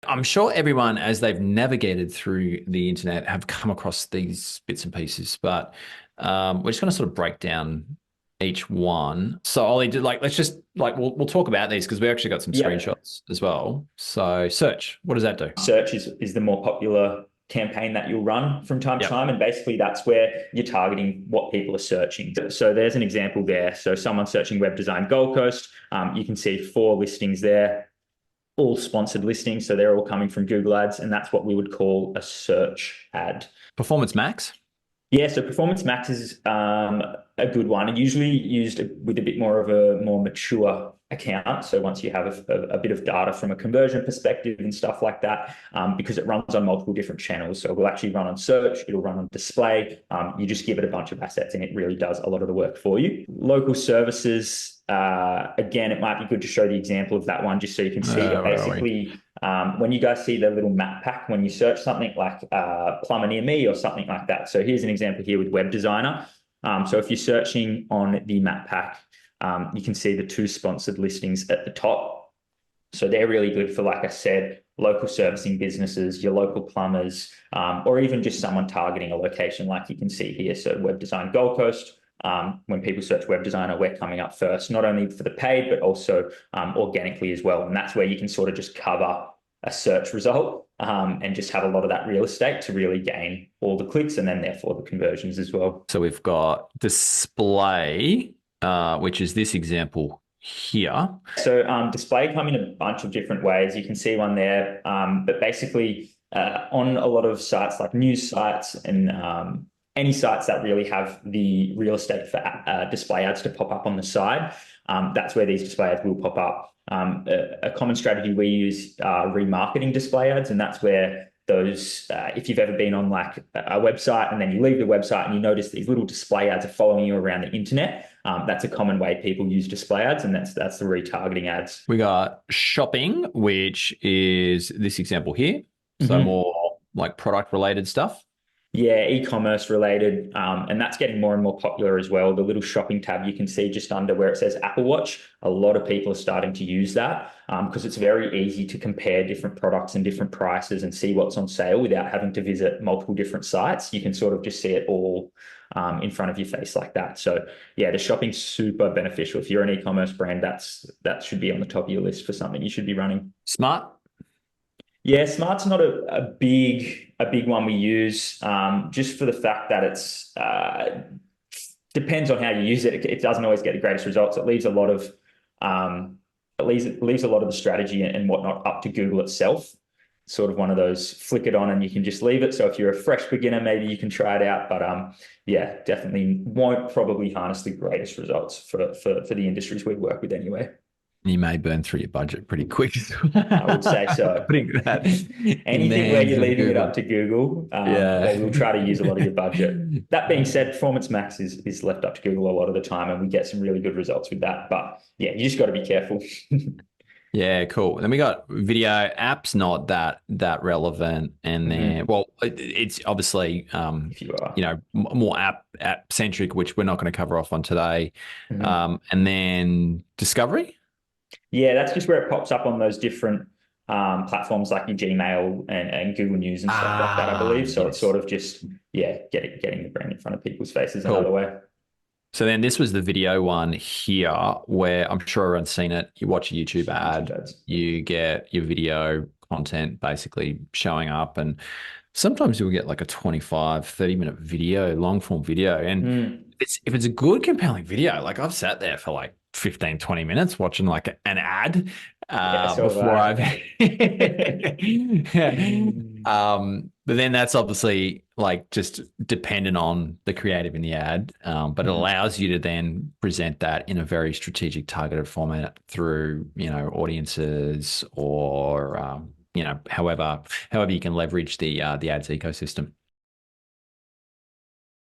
I'm sure everyone, as they've navigated through the internet, have come across these bits and pieces, but we're just going to sort of break down each one. So Ollie, let's just we'll talk about these because we actually got some Yeah. screenshots as well. So search, what does that do? Search is the more popular campaign that you'll run from time to Yep. time. And basically, that's where you're targeting what people are searching. So there's an example there. So someone searching web design Gold Coast, you can see 4 listings there, all sponsored listings. So they're all coming from Google Ads. And that's what we would call a search ad. Performance Max. Yeah, so Performance Max is a good one, and usually used with a bit more of a more mature account. So once you have a bit of data from a conversion perspective and stuff like that, because it runs on multiple different channels. So it will actually run on search, it'll run on display. You just give it a bunch of assets, and it really does a lot of the work for you. Local services. Again, it might be good to show the example of that one just so you can see that Where are we? basically when you guys see the little map pack, when you search something like plumber near me or something like that. So here's an example here with web designer. So if you're searching on the map pack, you can see the 2 sponsored listings at the top. So they're really good for, like I said, local servicing businesses, your local plumbers, or even just someone targeting a location like you can see here. So web design Gold Coast. When people search web designer, we're coming up first, not only for the paid, but also organically as well. And that's where you can sort of just cover a search result and just have a lot of that real estate to really gain all the clicks and then therefore the conversions as well. So we've got display, which is this example here. So display come in a bunch of different ways. You can see one there, but basically on a lot of sites like news sites and any sites that really have the real estate for display ads to pop up on the side, that's where these display ads will pop up. A common strategy we use are remarketing display ads, and that's where those, if you've ever been on like a website and then you leave the website and you notice these little display ads are following you around the internet, that's a common way people use display ads, and that's the retargeting ads. We got shopping, which is this example here. So Mm-hmm. more like product related stuff. Yeah, e-commerce related, and that's getting more and more popular as well. The little shopping tab you can see just under where it says Apple Watch, a lot of people are starting to use that because it's very easy to compare different products and different prices and see what's on sale without having to visit multiple different sites. You can sort of just see it all in front of your face like that. So yeah, the shopping's super beneficial. If you're an e-commerce brand, that should be on the top of your list for something you should be running. Smart. Yeah, Smart's not a big one we use, just for the fact that it's depends on how you use it. It doesn't always get the greatest results. It leaves a lot of it leaves a lot of the strategy and whatnot up to Google itself. Sort of one of those flick it on and you can just leave it. So if you're a fresh beginner, maybe you can try it out. But yeah, definitely won't probably harness the greatest results for the industries we work with anyway. You may burn through your budget pretty quick. I would say so. Putting that in the Anything where hands you're of leaving it up Google. to Google, they Yeah. will try to use a lot of your budget. That being said, Performance Max is left up to Google a lot of the time, and we get some really good results with that. But yeah, you just got to be careful. Yeah, cool. Then we got video apps, not that relevant, and Mhm. then well, it's obviously If you are. more app centric, which we're not going to cover off on today, Mhm. and then discovery. Yeah, that's just where it pops up on those different platforms like your Gmail and Google News and stuff like that, I Ah, believe. So it's yes, sort of just, yeah, getting the brand in front of people's faces another cool. way. So then this was the video one here where I'm sure everyone's seen it. You watch a YouTube YouTube ad, ads. you get your video content basically showing up, and sometimes you'll get like a 25, 30-minute video, long form video. And Mm. if it's a good, compelling video, like I've sat there for like 15, 20 minutes watching like an ad Yeah, so have before I've I. but then that's obviously like just dependent on the creative in the ad. But it Mhm. allows you to then present that in a very strategic targeted format through, audiences or however you can leverage the ads ecosystem.